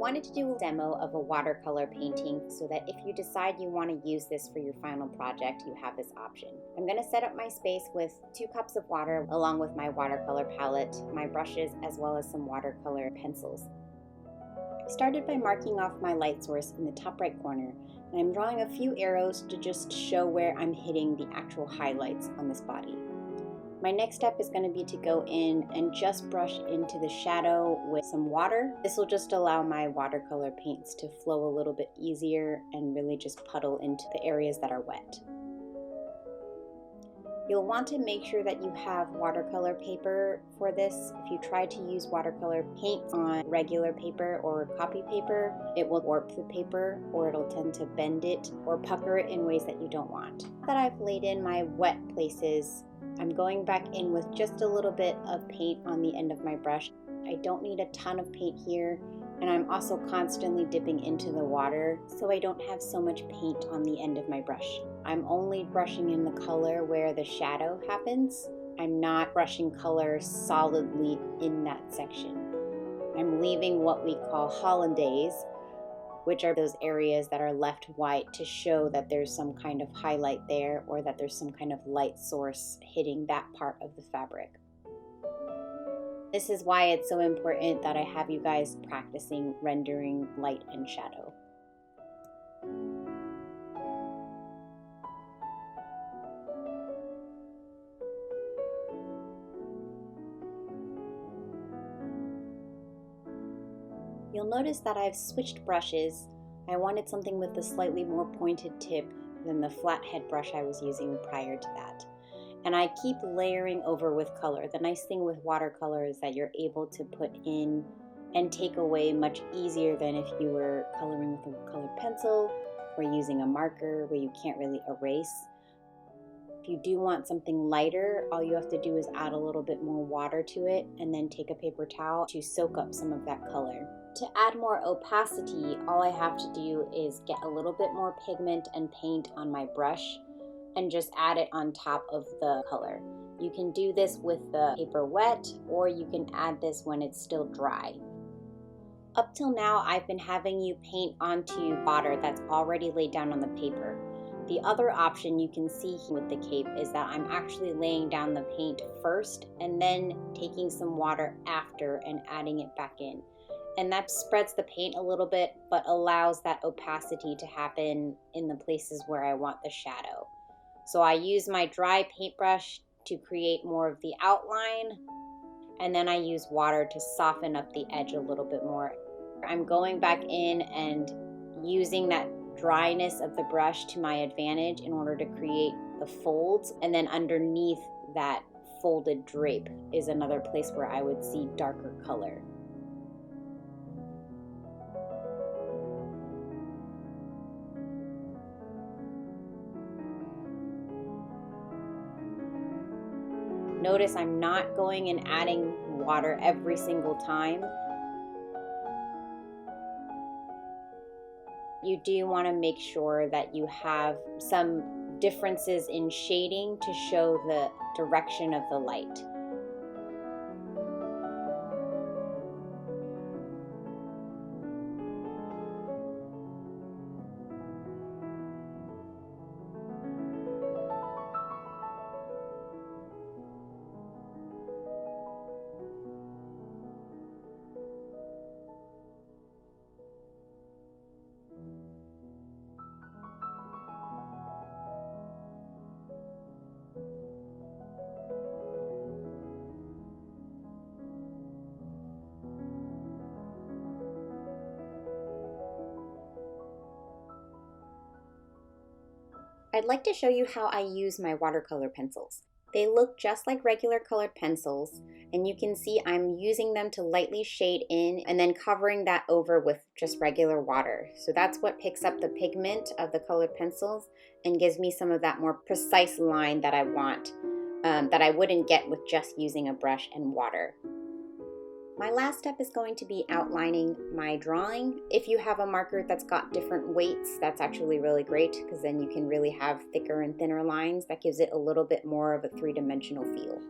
wanted to do a demo of a watercolor painting so that if you decide you want to use this for your final project, you have this option. I'm going to set up my space with 2 cups of water along with my watercolor palette, my brushes, as well as some watercolor pencils. I started by marking off my light source in the top right corner, and I'm drawing a few arrows to just show where I'm hitting the actual highlights on this body. My next step is going to be to go in and just brush into the shadow with some water. This will just allow my watercolor paints to flow a little bit easier and really just puddle into the areas that are wet. You'll want to make sure that you have watercolor paper for this. If you try to use watercolor paint on regular paper or copy paper, it will warp the paper or it'll tend to bend it or pucker it in ways that you don't want. Now that I've laid in my wet places, I'm going back in with just a little bit of paint on the end of my brush. I don't need a ton of paint here, and I'm also constantly dipping into the water so I don't have so much paint on the end of my brush. I'm only brushing in the color where the shadow happens. I'm not brushing color solidly in that section. I'm leaving what we call hollandaise, which are those areas that are left white to show that there's some kind of highlight there or that there's some kind of light source hitting that part of the fabric. This is why it's so important that I have you guys practicing rendering light and shadow. You'll notice that I've switched brushes. I wanted something with a slightly more pointed tip than the flathead brush I was using prior to that. And I keep layering over with color. The nice thing with watercolor is that you're able to put in and take away much easier than if you were coloring with a colored pencil or using a marker where you can't really erase. If you do want something lighter, all you have to do is add a little bit more water to it and then take a paper towel to soak up some of that color. To add more opacity, all I have to do is get a little bit more pigment and paint on my brush and just add it on top of the color. You can do this with the paper wet, or you can add this when it's still dry. Up till now, I've been having you paint onto water that's already laid down on the paper. The other option you can see here with the cape is that I'm actually laying down the paint first and then taking some water after and adding it back in. And that spreads the paint a little bit, but allows that opacity to happen in the places where I want the shadow. So I use my dry paintbrush to create more of the outline, and then I use water to soften up the edge a little bit more. I'm going back in and using that dryness of the brush to my advantage in order to create the folds, and then underneath that folded drape is another place where I would see darker color. Notice I'm not going and adding water every single time. You do want to make sure that you have some differences in shading to show the direction of the light. I'd like to show you how I use my watercolor pencils. They look just like regular colored pencils, and you can see I'm using them to lightly shade in and then covering that over with just regular water. So that's what picks up the pigment of the colored pencils and gives me some of that more precise line that I want, that I wouldn't get with just using a brush and water. My last step is going to be outlining my drawing. If you have a marker that's got different weights, that's actually really great because then you can really have thicker and thinner lines. That gives it a little bit more of a three-dimensional feel.